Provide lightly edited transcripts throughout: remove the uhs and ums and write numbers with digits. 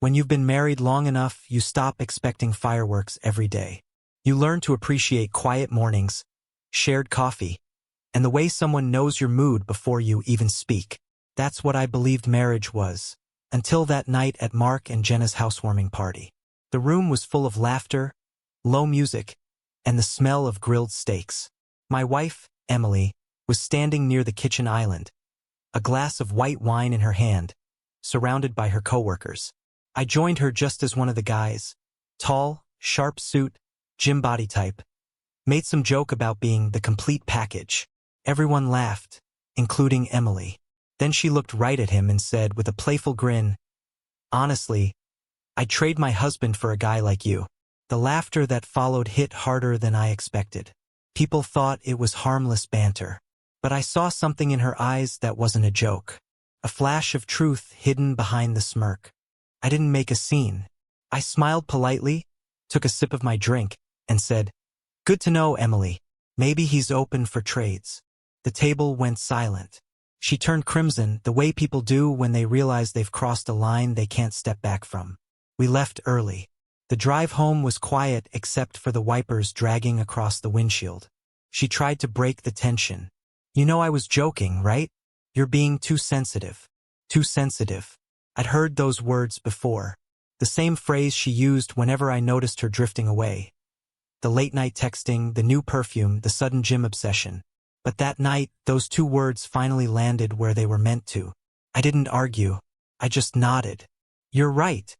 When you've been married long enough, you stop expecting fireworks every day. You learn to appreciate quiet mornings, shared coffee, and the way someone knows your mood before you even speak. That's what I believed marriage was, until that night at Mark and Jenna's housewarming party. The room was full of laughter, low music, and the smell of grilled steaks. My wife, Emily, was standing near the kitchen island, a glass of white wine in her hand, surrounded by her coworkers. I joined her just as one of the guys, tall, sharp suit, gym body type, made some joke about being the complete package. Everyone laughed, including Emily. Then she looked right at him and said with a playful grin, "Honestly, I'd trade my husband for a guy like you." The laughter that followed hit harder than I expected. People thought it was harmless banter. But I saw something in her eyes that wasn't a joke. A flash of truth hidden behind the smirk. I didn't make a scene. I smiled politely, took a sip of my drink, and said, "Good to know, Emily. Maybe he's open for trades." The table went silent. She turned crimson, the way people do when they realize they've crossed a line they can't step back from. We left early. The drive home was quiet except for the wipers dragging across the windshield. She tried to break the tension. "You know I was joking, right? You're being too sensitive." Too sensitive. I'd heard those words before. The same phrase she used whenever I noticed her drifting away. The late-night texting, the new perfume, the sudden gym obsession. But that night, those two words finally landed where they were meant to. I didn't argue. I just nodded. "You're right,"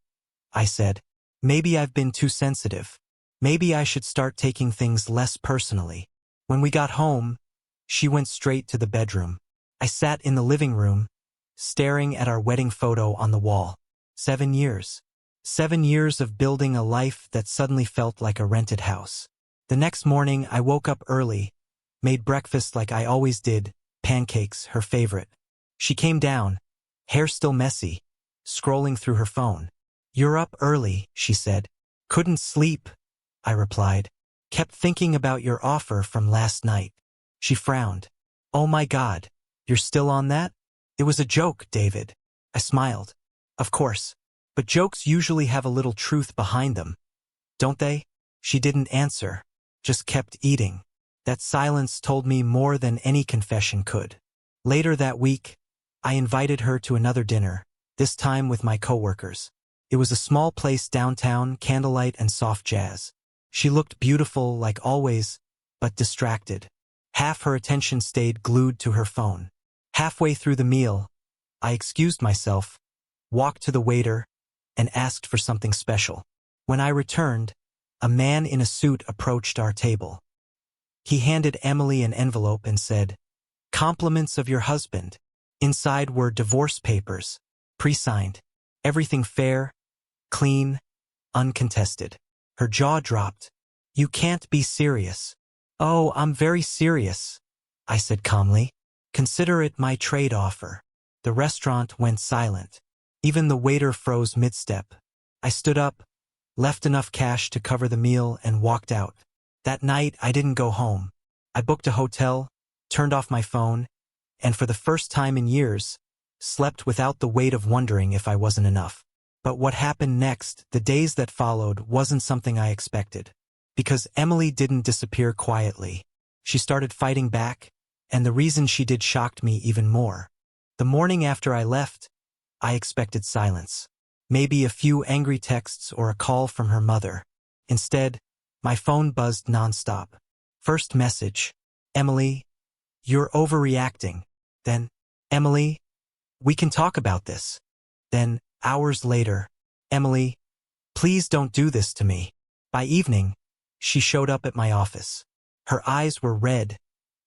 I said. "Maybe I've been too sensitive. Maybe I should start taking things less personally." When we got home, she went straight to the bedroom. I sat in the living room, staring at our wedding photo on the wall. 7 years. 7 years of building a life that suddenly felt like a rented house. The next morning, I woke up early, made breakfast like I always did, pancakes, her favorite. She came down, hair still messy, scrolling through her phone. "You're up early," she said. "Couldn't sleep," I replied. "Kept thinking about your offer from last night." She frowned. "Oh my God, you're still on that?" "It was a joke, David." I smiled. "Of course. But jokes usually have a little truth behind them, don't they?" She didn't answer, just kept eating. That silence told me more than any confession could. Later that week, I invited her to another dinner, this time with my coworkers. It was a small place downtown, candlelight and soft jazz. She looked beautiful like always, but distracted. Half her attention stayed glued to her phone. Halfway through the meal, I excused myself, walked to the waiter, and asked for something special. When I returned, a man in a suit approached our table. He handed Emily an envelope and said, "Compliments of your husband." Inside were divorce papers, pre-signed. Everything fair, clean, uncontested. Her jaw dropped. "You can't be serious." "Oh, I'm very serious," I said calmly. "Consider it my trade offer." The restaurant went silent. Even the waiter froze mid-step. I stood up, left enough cash to cover the meal, and walked out. That night, I didn't go home. I booked a hotel, turned off my phone, and for the first time in years, slept without the weight of wondering if I wasn't enough. But what happened next, the days that followed, wasn't something I expected. Because Emily didn't disappear quietly. She started fighting back, and the reason she did shocked me even more. The morning after I left, I expected silence. Maybe a few angry texts or a call from her mother. Instead, my phone buzzed nonstop. First message, "Emily, you're overreacting." Then, "Emily, we can talk about this." Then, hours later, "Emily, please don't do this to me." By evening, she showed up at my office. Her eyes were red,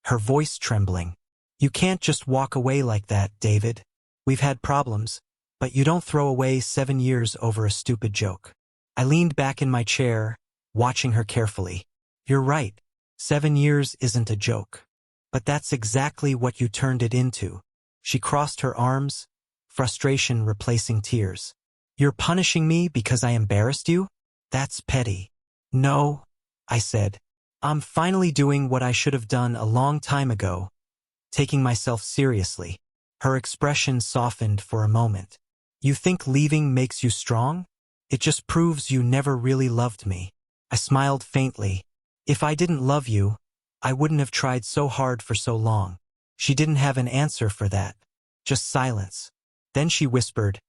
her voice trembling. "You can't just walk away like that, David. We've had problems, but you don't throw away 7 years over a stupid joke." I leaned back in my chair, watching her carefully. "You're right. 7 years isn't a joke. But that's exactly what you turned it into." She crossed her arms, frustration replacing tears. "You're punishing me because I embarrassed you? That's petty." "No," I said. "I'm finally doing what I should have done a long time ago, taking myself seriously." Her expression softened for a moment. You think leaving makes you strong? It just proves you never really loved me. I smiled faintly. If I didn't love you, I wouldn't have tried so hard for so long. She didn't have an answer for that. Just silence. Then she whispered,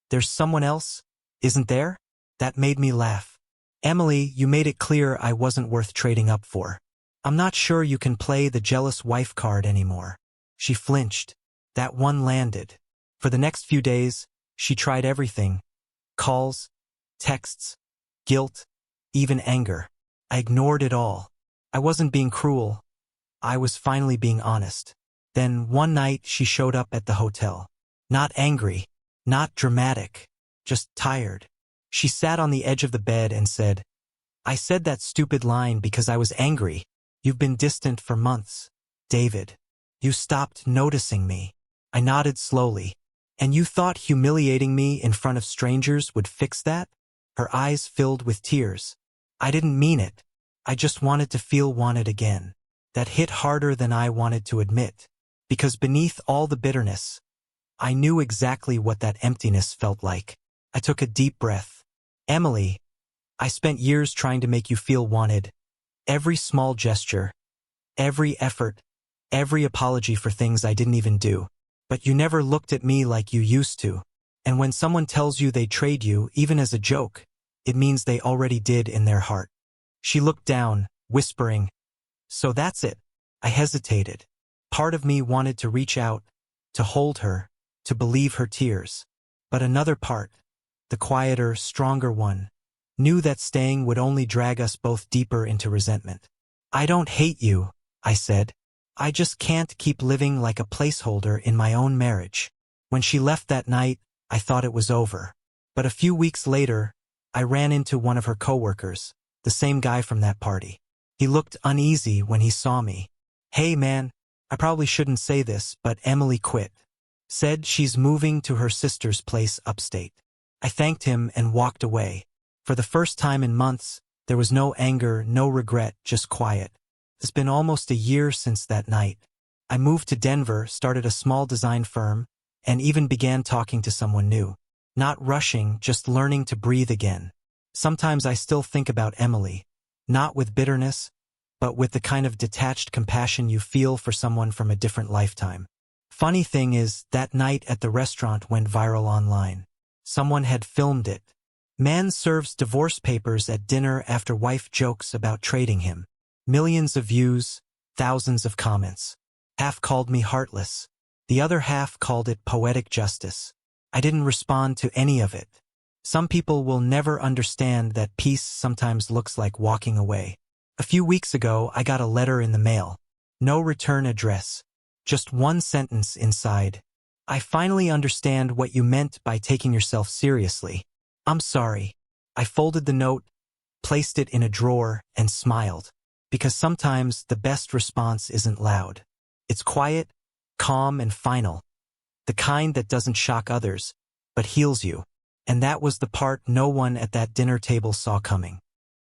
"There's someone else, isn't there?" That made me laugh. "Emily, you made it clear I wasn't worth trading up for. I'm not sure you can play the jealous wife card anymore." She flinched. That one landed. For the next few days, she tried everything. Calls, texts, guilt, even anger. I ignored it all. I wasn't being cruel. I was finally being honest. Then one night she showed up at the hotel. Not angry, not dramatic, just tired. She sat on the edge of the bed and said, "I said that stupid line because I was angry. You've been distant for months. David, you stopped noticing me." I nodded slowly. "And you thought humiliating me in front of strangers would fix that?" Her eyes filled with tears. "I didn't mean it. I just wanted to feel wanted again." That hit harder than I wanted to admit. Because beneath all the bitterness, I knew exactly what that emptiness felt like. I took a deep breath. "Emily, I spent years trying to make you feel wanted. Every small gesture, every effort, every apology for things I didn't even do. But you never looked at me like you used to. And when someone tells you they trade you, even as a joke, it means they already did in their heart." She looked down, whispering, "So that's it." I hesitated. Part of me wanted to reach out, to hold her, to believe her tears. But another part, the quieter, stronger one, knew that staying would only drag us both deeper into resentment. "I don't hate you," I said. "I just can't keep living like a placeholder in my own marriage." When she left that night, I thought it was over. But a few weeks later, I ran into one of her coworkers, the same guy from that party. He looked uneasy when he saw me. "Hey man, I probably shouldn't say this, but Emily quit. Said she's moving to her sister's place upstate." I thanked him and walked away. For the first time in months, there was no anger, no regret, just quiet. It's been almost a year since that night. I moved to Denver, started a small design firm, and even began talking to someone new. Not rushing, just learning to breathe again. Sometimes I still think about Emily, not with bitterness, but with the kind of detached compassion you feel for someone from a different lifetime. Funny thing is, that night at the restaurant went viral online. Someone had filmed it. Man serves divorce papers at dinner after wife jokes about trading him. Millions of views, thousands of comments. Half called me heartless. The other half called it poetic justice. I didn't respond to any of it. Some people will never understand that peace sometimes looks like walking away. A few weeks ago, I got a letter in the mail. No return address. Just one sentence inside. "I finally understand what you meant by taking yourself seriously. I'm sorry." I folded the note, placed it in a drawer, and smiled. Because sometimes the best response isn't loud. It's quiet, calm, and final. The kind that doesn't shock others, but heals you. And that was the part no one at that dinner table saw coming.